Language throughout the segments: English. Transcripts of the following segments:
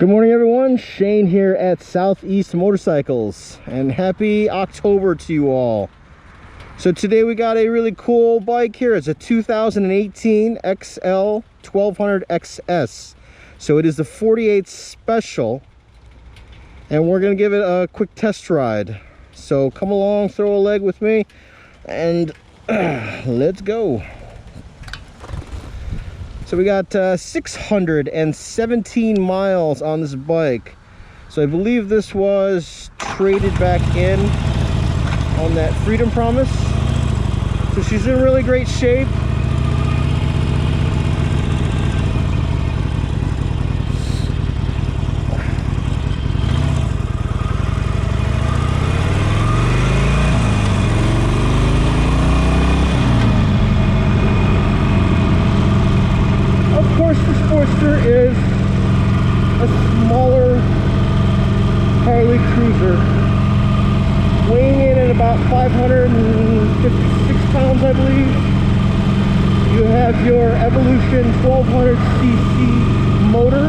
Good morning, everyone. Shane here at Southeast Motorcycles, and happy October to you all. So today we got a really cool bike here. It's a 2018 XL1200XS. So it is the 48 Special, and we're gonna give it a quick test ride. So come along, throw a leg with me, and let's go. So we got 617 miles on this bike. So I believe this was traded back in on that Freedom Promise. So she's in really great shape. The Sportster is a smaller Harley cruiser, weighing in at about 556 pounds, I believe. You have your Evolution 1200cc motor,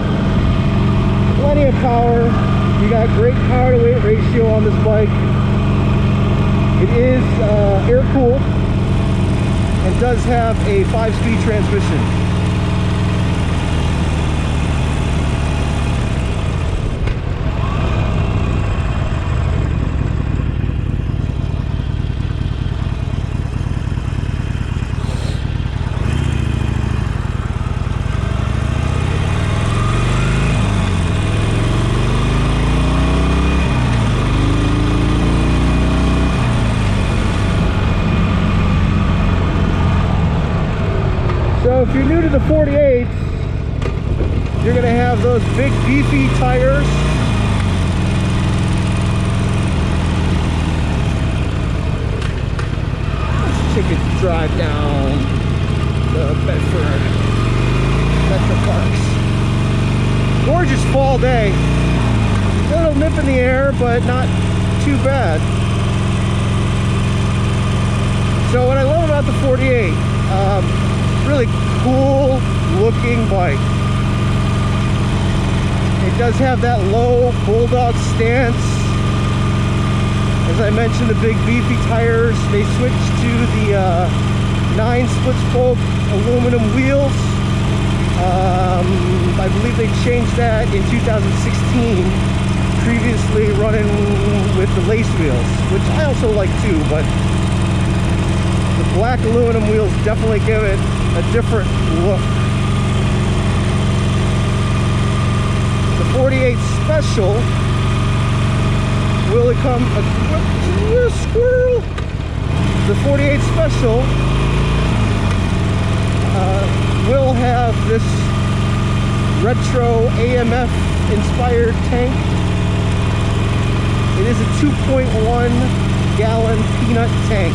plenty of power. You got great power to weight ratio on this bike. It is air cooled and does have a 5-speed transmission. So if you're new to the 48s, you're going to have those big beefy tires. Let's take a drive down the Bedford Metro Parks. Gorgeous fall day. A little nip in the air, but not too bad. So what I love about the 48, really cool looking bike. It does have that low bulldog stance. As I mentioned, the big beefy tires. They switched to the 9 split spoke aluminum wheels. I believe they changed that in 2016, previously running with the lace wheels, which I also like too, but the black aluminum wheels definitely give it a different look. The 48 Special will come equipped with a squirrel. The 48 Special will have this retro AMF inspired tank. It is a 2.1 gallon peanut tank.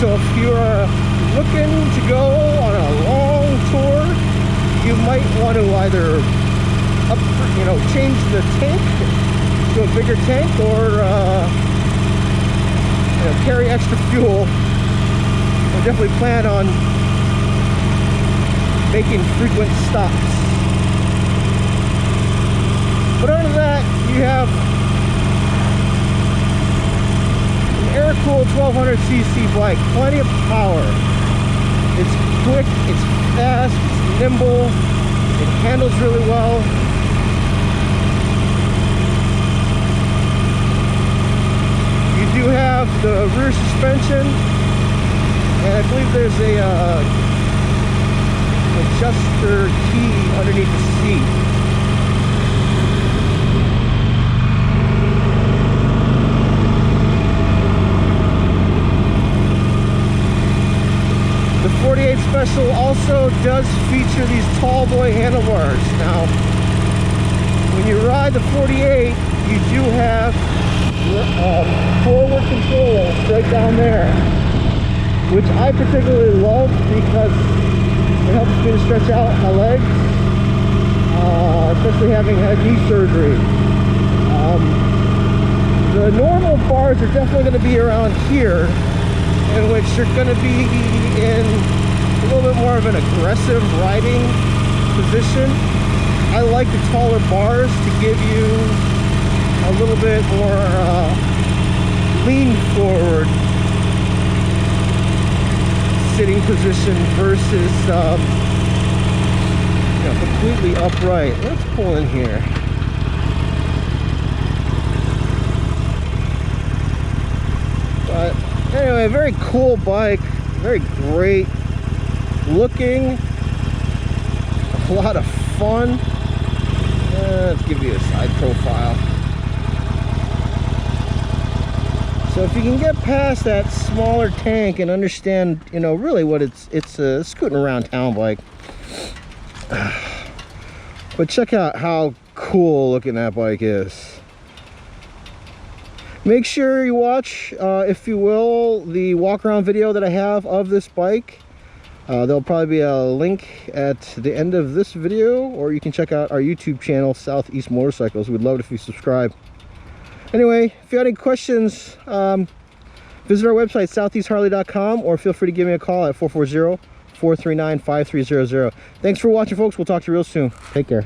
So if you're looking to go on a long tour, you might want to either change the tank to a bigger tank, or carry extra fuel. I definitely plan on making frequent stops. But other than that, you have air-cooled 1200cc bike, plenty of power. It's quick, it's fast, it's nimble, it handles really well. You do have the rear suspension, and I believe there's a adjuster key underneath the seat. The 48 Special also does feature these tall boy handlebars. Now, when you ride the 48, you do have forward control right down there, which I particularly love because it helps me to stretch out my legs, especially having had knee surgery. The normal bars are definitely going to be around here, in which you're going to be in a little bit more of an aggressive riding position. I like the taller bars to give you a little bit more lean forward sitting position versus you know, completely upright. Let's pull in here. But anyway, very cool bike, very great looking, a lot of fun. Let's give you a side profile. So if you can get past that smaller tank and understand, you know, really what it's a scooting around town bike. But check out how cool looking that bike is. Make sure you watch, if you will, the walk around video that I have of this bike. There'll probably be a link at the end of this video, or you can check out our YouTube channel, Southeast Motorcycles. We'd love it if you subscribe. Anyway, if you have any questions, visit our website, southeastharley.com, or feel free to give me a call at 440-439-5300. Thanks for watching, folks. We'll talk to you real soon. Take care.